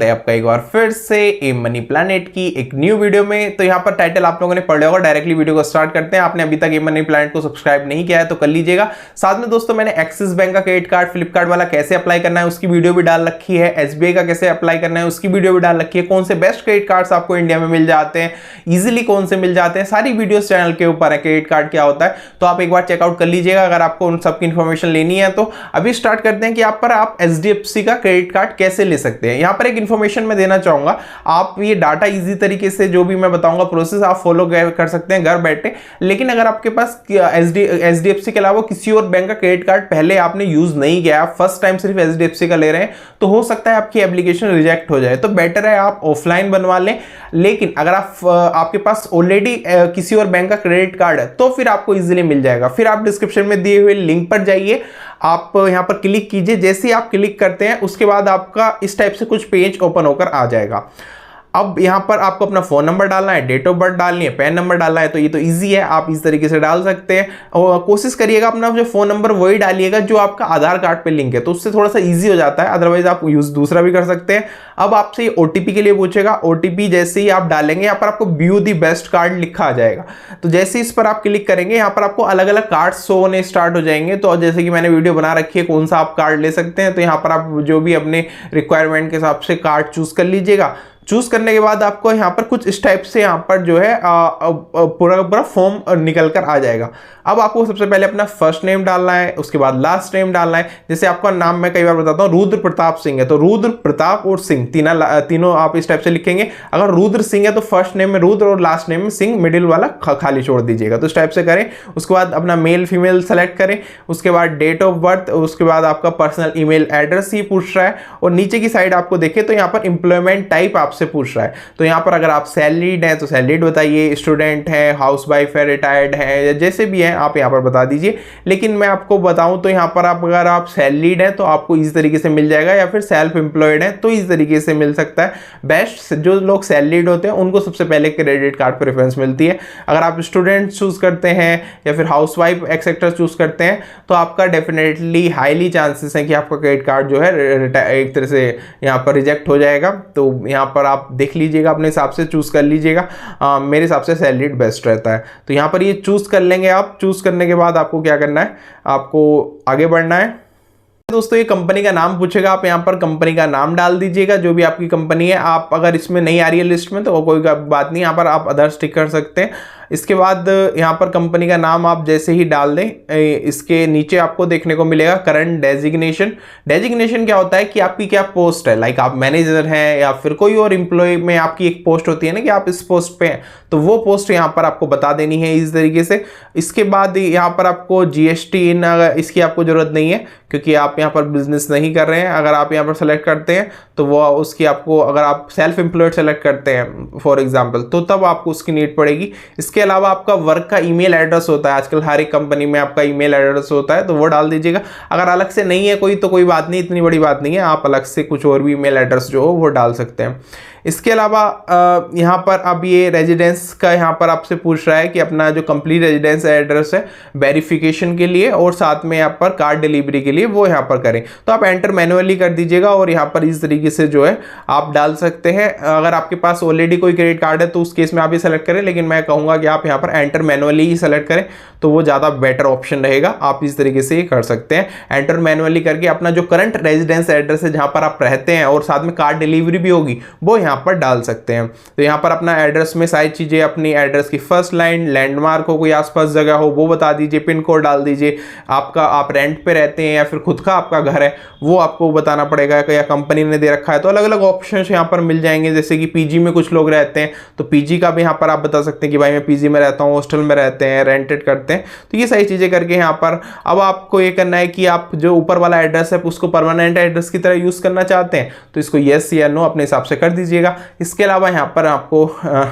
है आपका एक बार फिर से ए मनी प्लैनेट की एक न्यू वीडियो में। तो यहाँ पर टाइटल आप लोगों ने पढ़ लिया होगा, डायरेक्टली वीडियो को स्टार्ट करते हैं। आपने अभी तक ए मनी प्लैनेट को सब्सक्राइब नहीं किया है तो कर लीजिएगा। साथ में दोस्तों मैंने एक्सिस बैंक का क्रेडिट कार्ड फ्लिपकार्ट वाला कैसे अप्लाई करना है उसकी वीडियो भी डाल रखी है, एसबीआई का कैसे अप्लाई करना है उसकी वीडियो भी डाल रखी है, कौन से बेस्ट क्रेडिट कार्ड्स आपको इंडिया में मिल जाते हैं, इजिली कौन से मिल जाते हैं, सारी वीडियोस चैनल के ऊपर है। क्रेडिट कार्ड क्या होता है तो आप एक बार चेकआउट कर लीजिएगा अगर आपको उन सबकी इन्फॉर्मेशन लेनी है। तो अभी स्टार्ट करते हैं कि आप एचडीएफसी का क्रेडिट कार्ड कैसे ले सकते हैं। यहाँ पर एक इन्फॉर्मेशन मैं देना चाहूंगा, आप ये डाटा इजी तरीके से जो भी मैं बताऊंगा प्रोसेस आप फॉलो कर सकते हैं घर बैठे। लेकिन अगर आपके पास एचडीएफसी के अलावा किसी और बैंक का क्रेडिट कार्ड पहले आपने यूज नहीं किया, फर्स्ट टाइम सिर्फ एचडीएफसी का ले रहे हैं, तो हो सकता है आपकी एप्लीकेशन रिजेक्ट हो जाए। तो बेटर है आप ऑफलाइन बनवा लें। लेकिन अगर आपके पास ऑलरेडी किसी और बैंक का क्रेडिट कार्ड है तो फिर आपको इजीली मिल जाएगा। फिर आप डिस्क्रिप्शन में दिए हुए लिंक पर जाइए, आप यहां पर क्लिक कीजिए। जैसे ही आप क्लिक करते हैं उसके बाद आपका इस टाइप से कुछ पेज ओपन होकर आ जाएगा। अब यहां पर आपको अपना फोन नंबर डालना है, डेट ऑफ बर्थ डालनी है, पैन नंबर डालना है। तो ये तो इजी है, आप इस तरीके से डाल सकते हैं। और कोशिश करिएगा अपना जो फोन नंबर वही डालिएगा जो आपका आधार कार्ड पे लिंक है, तो उससे थोड़ा सा इजी हो जाता है। अदरवाइज आप यूज दूसरा भी कर सकते हैं। अब आपसे ओटीपी के लिए पूछेगा, ओटीपी जैसे ही आप डालेंगे यहाँ पर आपको व्यू दी बेस्ट कार्ड लिखा आ जाएगा। तो जैसे इस पर आप क्लिक करेंगे यहाँ पर आपको अलग अलग कार्ड शो होने स्टार्ट हो जाएंगे। तो जैसे कि मैंने वीडियो बना रखी है कौन सा आप कार्ड ले सकते हैं, तो यहाँ पर आप जो भी अपने रिक्वायरमेंट के हिसाब से कार्ड चूज कर लीजिएगा। चूज करने के बाद आपको यहाँ पर कुछ इस टाइप से यहाँ पर जो है पूरा फॉर्म निकल कर आ जाएगा। अब आपको सबसे पहले अपना फर्स्ट नेम डालना है, उसके बाद लास्ट नेम डालना है। जैसे आपका नाम मैं कई बार बताता हूँ रुद्र प्रताप सिंह है, तो रुद्र प्रताप और सिंह तीनों आप इस टाइप से लिखेंगे। अगर रुद्र सिंह है तो फर्स्ट नेम में रुद्र और लास्ट नेम में सिंह, मिडिल वाला खाली छोड़ दीजिएगा। तो इस टाइप से करें। उसके बाद अपना मेल फीमेल सेलेक्ट करें, उसके बाद डेट ऑफ बर्थ, उसके बाद आपका पर्सनल ईमेल एड्रेस ही पूछ रहा है। और नीचे की साइड आपको देखें तो यहाँ पर एम्प्लॉयमेंट टाइप आपसे पूछ रहा है। तो यहाँ पर अगर आप सैलरीड हैं तो सैलरीड बताइए, स्टूडेंट है, हाउस वाइफ है, रिटायर्ड है, या जैसे भी है आप यहाँ पर बता दीजिए। लेकिन मैं आपको बताऊं तो यहाँ पर आप अगर आप सैलरीड हैं तो आपको इस तरीके से मिल जाएगा, या फिर सेल्फ एम्प्लॉयड है तो इस तरीके से मिल सकता है। बेस्ट जो लोग सैलरीड होते हैं उनको सबसे पहले क्रेडिट कार्ड प्रेफरेंस मिलती है। अगर आप स्टूडेंट चूज करते हैं या फिर हाउस वाइफ एक्सेट्रा चूज करते हैं तो आपका डेफिनेटली हाईली चांसेस है कि आपका क्रेडिट कार्ड जो है एक तरह से यहाँ पर रिजेक्ट हो जाएगा। तो यहाँ पर आप देख लीजिएगा, अपने हिसाब से चूज कर लीजिएगा। मेरे हिसाब से सैलरीड बेस्ट रहता है। तो यहाँ पर ये चूज कर लेंगे आप। चूज करने के बाद आपको क्या करना है, आपको आगे बढ़ना है। दोस्तों ये कंपनी का नाम पूछेगा, आप यहाँ पर कंपनी का नाम डाल दीजिएगा जो भी आपकी कंपनी है। आप अगर इसमें नहीं आ रही है लिस्ट में तो कोई बात नहीं, यहाँ पर आप अदर्स टिक कर सकते हैं। इसके बाद यहाँ पर कंपनी का नाम आप जैसे ही डाल दें, इसके नीचे आपको देखने को मिलेगा करंट डेजिग्नेशन। डेजिग्नेशन क्या होता है कि आपकी क्या पोस्ट है, लाइक आप मैनेजर हैं या फिर कोई और एम्प्लॉय में आपकी एक पोस्ट होती है ना कि आप इस पोस्ट पे हैं, तो वो पोस्ट यहाँ पर आपको बता देनी है इस तरीके से। इसके बाद यहाँ पर आपको जीएसटी इन इसकी आपको जरूरत नहीं है क्योंकि आप यहाँ पर बिजनेस नहीं कर रहे हैं। अगर आप यहाँ पर सेलेक्ट करते हैं तो वो उसकी आपको, अगर आप सेल्फ एम्प्लॉयड सेलेक्ट करते हैं फॉर एग्जांपल, तो तब आपको उसकी नीड पड़ेगी। इसके अलावा आपका वर्क का ईमेल एड्रेस होता है, आजकल हर एक कंपनी में आपका ईमेल एड्रेस होता है, तो वो डाल दीजिएगा। अगर अलग से नहीं है कोई तो कोई बात नहीं, इतनी बड़ी बात नहीं है, आप अलग से कुछ और भी ईमेल एड्रेस जो हो वो डाल सकते हैं। इसके अलावा यहाँ पर अब ये रेजिडेंस का यहाँ पर आपसे पूछ रहा है कि अपना जो कंप्लीट रेजिडेंस एड्रेस है वेरिफिकेशन के लिए और साथ में यहाँ पर कार्ड डिलीवरी के लिए वो यहाँ पर करें। तो आप एंटर मैनुअली कर दीजिएगा और यहाँ पर इस तरीके से जो है आप डाल सकते हैं। अगर आपके पास ऑलरेडी कोई क्रेडिट कार्ड है तो उस केस में आप ये सेलेक्ट करें, लेकिन मैं कहूँगा कि आप यहाँ पर एंटर मैनुअली ही सेलेक्ट करें तो वो ज़्यादा बेटर ऑप्शन रहेगा। आप इस तरीके से ही कर सकते हैं, एंटर मैनुअली करके अपना जो करंट रेजिडेंस एड्रेस है जहाँ पर आप रहते हैं और साथ में कार्ड डिलीवरी भी होगी वो यहाँ पर डाल सकते हैं। तो यहाँ पर अपना एड्रेस में सारी चीजें, अपनी एड्रेस की फर्स्ट लाइन, लैंडमार्क हो, कोई आसपास जगह हो वो बता दीजिए, पिन कोड डाल दीजिए। आपका आप रेंट पे रहते हैं या फिर खुद का आपका घर है वो आपको बताना पड़ेगा, या कंपनी ने दे रखा है। तो अलग अलग ऑप्शंस यहाँ पर मिल जाएंगे। जैसे कि पीजी में कुछ लोग रहते हैं तो पीजी का भी यहाँ पर आप बता सकते हैं कि भाई मैं पीजी में रहता हूँ, हॉस्टल में रहते हैं, रेंटेड करते हैं। तो ये सारी चीजें करके यहाँ पर अब आपको ये करना है कि आप जो ऊपर वाला एड्रेस है उसको परमानेंट एड्रेस की तरह यूज करना चाहते हैं तो इसको यस या नो अपने हिसाब से कर दीजिएगा। इसके अलावा यहाँ पर आपको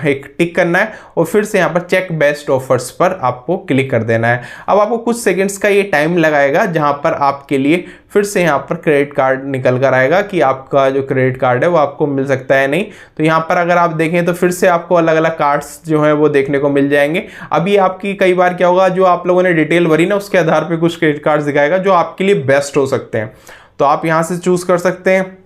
एक टिक करना है और फिर से यहाँ पर चेक बेस्ट ऑफर्स पर आपको क्लिक कर देना है। अब आपको कुछ सेकंड्स का ये टाइम लगाएगा जहाँ पर आपके लिए फिर से यहाँ पर क्रेडिट कार्ड निकल कर आएगा कि आपका जो क्रेडिट कार्ड है वो आपको मिल सकता है नहीं। तो यहाँ पर अगर आप देखें तो फिर से आपको अलग अलग कार्ड्स जो है वो देखने को मिल जाएंगे। अभी आपकी कई बार क्या होगा, जो आप लोगों ने डिटेल भरी ना उसके आधार पर कुछ क्रेडिट कार्ड दिखाएगा जो आपके लिए बेस्ट हो सकते हैं। तो आप यहाँ से चूज कर सकते हैं।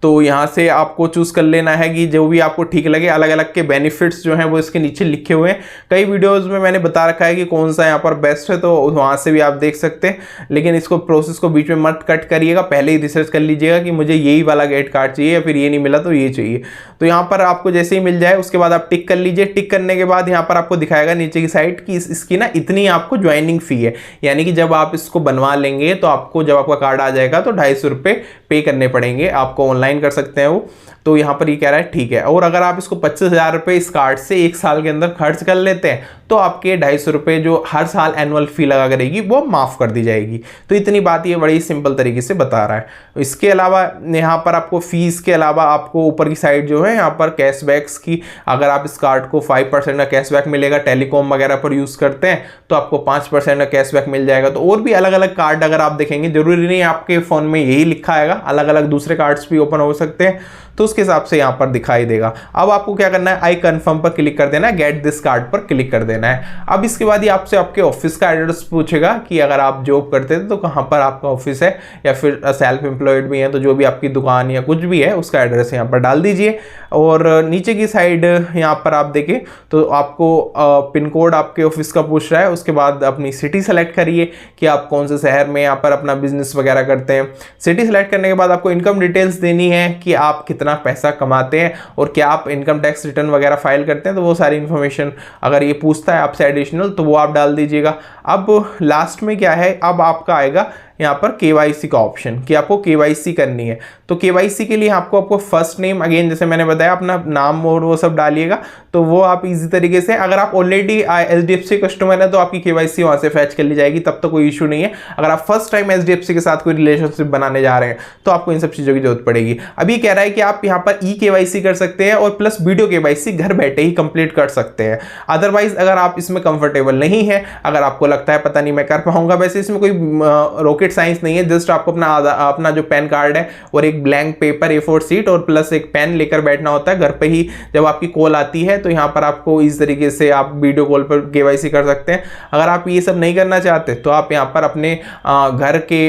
तो यहाँ से आपको चूज कर लेना है कि जो भी आपको ठीक लगे। अलग अलग के बेनिफिट्स जो हैं वो इसके नीचे लिखे हुए हैं। कई वीडियोस में मैंने बता रखा है कि कौन सा यहाँ पर बेस्ट है, तो वहाँ से भी आप देख सकते हैं। लेकिन इसको प्रोसेस को बीच में मत कट करिएगा, पहले ही रिसर्च कर लीजिएगा कि मुझे यही वाला क्रेडिट कार्ड चाहिए या फिर ये नहीं मिला तो ये चाहिए। तो यहाँ पर आपको जैसे ही मिल जाए उसके बाद आप टिक कर लीजिए। टिक करने के बाद यहाँ पर आपको दिखाएगा नीचे की साइड कि इसकी ना इतनी आपको ज्वाइनिंग फी है, यानी कि जब आप इसको बनवा लेंगे तो आपको जब आपका कार्ड आ जाएगा तो 250 रुपये पे करने पड़ेंगे। आपको ऑनलाइन कर सकते हैं वो, तो यहाँ पर ये कह रहा है ठीक है। और अगर आप इसको 25,000 रुपये इस कार्ड से 1 साल के अंदर खर्च कर लेते हैं तो आपके 250 रुपये जो हर साल एनुअल फी लगा करेगी वो माफ़ कर दी जाएगी। तो इतनी बात ये बड़ी सिंपल तरीके से बता रहा है। इसके अलावा यहाँ पर आपको फीस के अलावा आपको ऊपर की साइड जो है यहाँ पर कैशबैक्स की, अगर आप इस कार्ड को 5% का कैशबैक मिलेगा, टेलीकॉम वगैरह पर यूज़ करते हैं तो आपको 5% का कैशबैक मिल जाएगा। तो और भी अलग अलग कार्ड अगर आप देखेंगे, जरूरी नहीं आपके फ़ोन में यही लिखा आएगा, अलग अलग दूसरे कार्ड्स भी ओपन हो सकते हैं, तो उसके हिसाब से यहाँ पर दिखाई देगा। अब आपको क्या करना है, आई कंफर्म पर क्लिक कर देना है, गेट दिस कार्ड पर क्लिक कर देना है। अब इसके बाद ये आपसे आपके ऑफिस का एड्रेस पूछेगा कि अगर आप जॉब करते थे तो कहाँ पर आपका ऑफिस है, या फिर सेल्फ एम्प्लॉयड भी है तो जो भी आपकी दुकान या कुछ भी है उसका एड्रेस यहाँ पर डाल दीजिए। और नीचे की साइड यहाँ पर आप देखें तो आपको पिन कोड आपके ऑफिस का पूछ रहा है। उसके बाद अपनी सिटी सेलेक्ट करिए कि आप कौन से शहर में यहाँ पर अपना बिजनेस वगैरह करते हैं। सिटी सेलेक्ट करने के बाद आपको इनकम डिटेल्स देनी है कि आप कितना पैसा कमाते हैं और क्या आप इनकम टैक्स रिटर्न वगैरह फाइल करते हैं, तो वो सारी इन्फॉर्मेशन अगर ये पूछता है आपसे एडिशनल तो वो आप डाल दीजिएगा। अब लास्ट में क्या है, अब आपका आएगा यहाँ पर केवाईसी का ऑप्शन कि आपको केवाईसी करनी है। तो केवाईसी के लिए आपको फर्स्ट नेम, अगेन जैसे मैंने बताया अपना नाम और वो सब डालिएगा, तो वो आप इजी तरीके से, अगर आप ऑलरेडी एचडीएफसी कस्टमर है तो आपकी केवाईसी वहाँ से फैच कर ली जाएगी, तब तो कोई इशू नहीं है। अगर आप फर्स्ट टाइम एचडीएफसी के साथ कोई रिलेशनशिप बनाने जा रहे हैं तो आपको इन सब चीज़ों की जरूरत पड़ेगी। अभी कह रहा है कि आप यहाँ पर ई केवाईसी कर सकते हैं और प्लस वीडियो केवाईसी घर बैठे ही कंप्लीट कर सकते हैं। अदरवाइज अगर आप इसमें कंफर्टेबल नहीं है, अगर आपको लगता है पता नहीं मैं कर पाऊंगा, वैसे इसमें कोई रॉकेट साइंस नहीं है, जस्ट आपको अपना जो पैन कार्ड है और एक ब्लैंक पेपर A4 शीट और प्लस एक पेन लेकर बैठना होता है। घर पे ही जब आपकी कॉल आती है तो यहाँ पर आपको इस तरीके से आप वीडियो कॉल पर केवाईसी कर सकते हैं। अगर आप ये सब नहीं करना चाहते तो आप यहाँ पर अपने घर के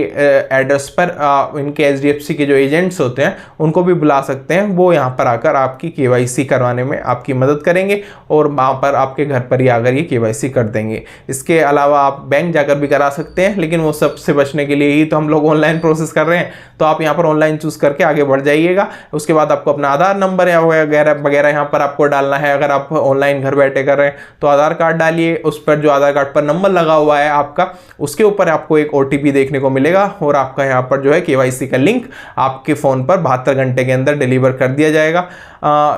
एड्रेस पर इनके एचडीएफसी के जो एजेंट्स होते हैं उनको भी बुला सकते हैं, वो यहाँ पर आकर आपकी केवाईसी करवाने में आपकी मदद करेंगे और वहाँ पर आपके घर पर ही आकर ये केवाईसी कर देंगे। इसके अलावा आप बैंक जाकर भी करा सकते हैं, लेकिन वो सबसे बचने के लिए ही तो हम लोग ऑनलाइन प्रोसेस कर रहे हैं, तो आप यहाँ पर ऑनलाइन चूज करके आगे बढ़ जाइएगा। उसके बाद आपको अपना आधार नंबर या वगैरह वगैरह यहाँ पर आपको डालना है। अगर आप ऑनलाइन घर बैठे कर रहे हैं तो आधार कार्ड डालिए, उस पर जो आधार कार्ड पर नंबर लगा हुआ है आपका, उसके ऊपर आपको एक OTP देखने को मिलेगा और आपका यहाँ पर जो है केवाईसी का लिंक आपके फोन पर 72 घंटे के अंदर डिलीवर कर दिया जाएगा।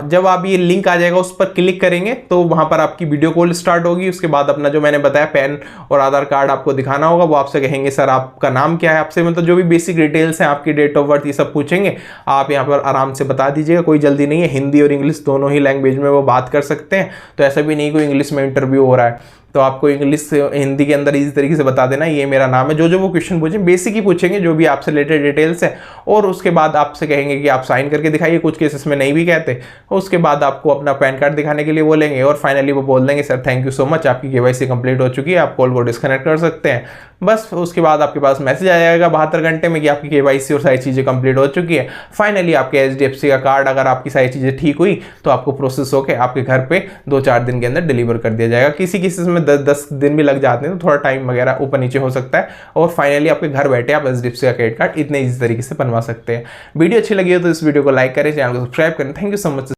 जब आप ये लिंक आ जाएगा उस पर क्लिक करेंगे तो वहां पर आपकी वीडियो कॉल स्टार्ट होगी। उसके बाद अपना जो मैंने बताया पैन और आधार कार्ड आपको दिखाना होगा। वो आपसे कहेंगे सर आपका नाम क्या है, आपसे मतलब जो भी बेसिक डिटेल्स हैं, आपकी डेट ऑफ बर्थ, ये सब पूछेंगे। आप यहाँ पर आराम से बता दीजिएगा, कोई जल्दी नहीं है। हिंदी और इंग्लिश दोनों ही लैंग्वेज में वो बात कर सकते हैं, तो ऐसा भी नहीं कोई इंग्लिश में इंटरव्यू हो रहा है तो आपको इंग्लिश हिंदी के अंदर इसी तरीके से बता देना ये मेरा नाम है। जो वो क्वेश्चन पूछें बेसिक ही पूछेंगे, जो भी आपसे रिलेटेड डिटेल्स है, और उसके बाद आपसे कहेंगे कि आप साइन करके दिखाइए। कुछ केसेस में नहीं भी कहते। उसके बाद आपको अपना पैन कार्ड दिखाने के लिए बोलेंगे और फाइनली वो बोल देंगे sir thank you so much, आपकी केवाईसी कंप्लीट हो चुकी है, आप कॉल को डिस्कनेक्ट कर सकते हैं। बस उसके बाद आपके पास मैसेज आ जाएगा 72 घंटे में कि आपकी केवाईसी और सारी चीज़ें कंप्लीट हो चुकी है। फाइनली आपके एचडीएफसी का कार्ड, अगर आपकी सारी चीज़ें ठीक हुई तो आपको प्रोसेस होकर आपके घर पे 2-4 दिन के अंदर डिलीवर कर दिया जाएगा। किसी केसेस में 10 दिन भी लग जाते हैं, तो थोड़ा टाइम वगैरह ऊपर नीचे हो सकता है। और फाइनली आपके घर बैठे आप एचडीएफसी का क्रेडिट कार्ड इतने इजी तरीके से बनवा सकते हैं। वीडियो अच्छी लगी हो तो इस वीडियो को लाइक करें, चैनल को सब्सक्राइब करें। Thank you so much.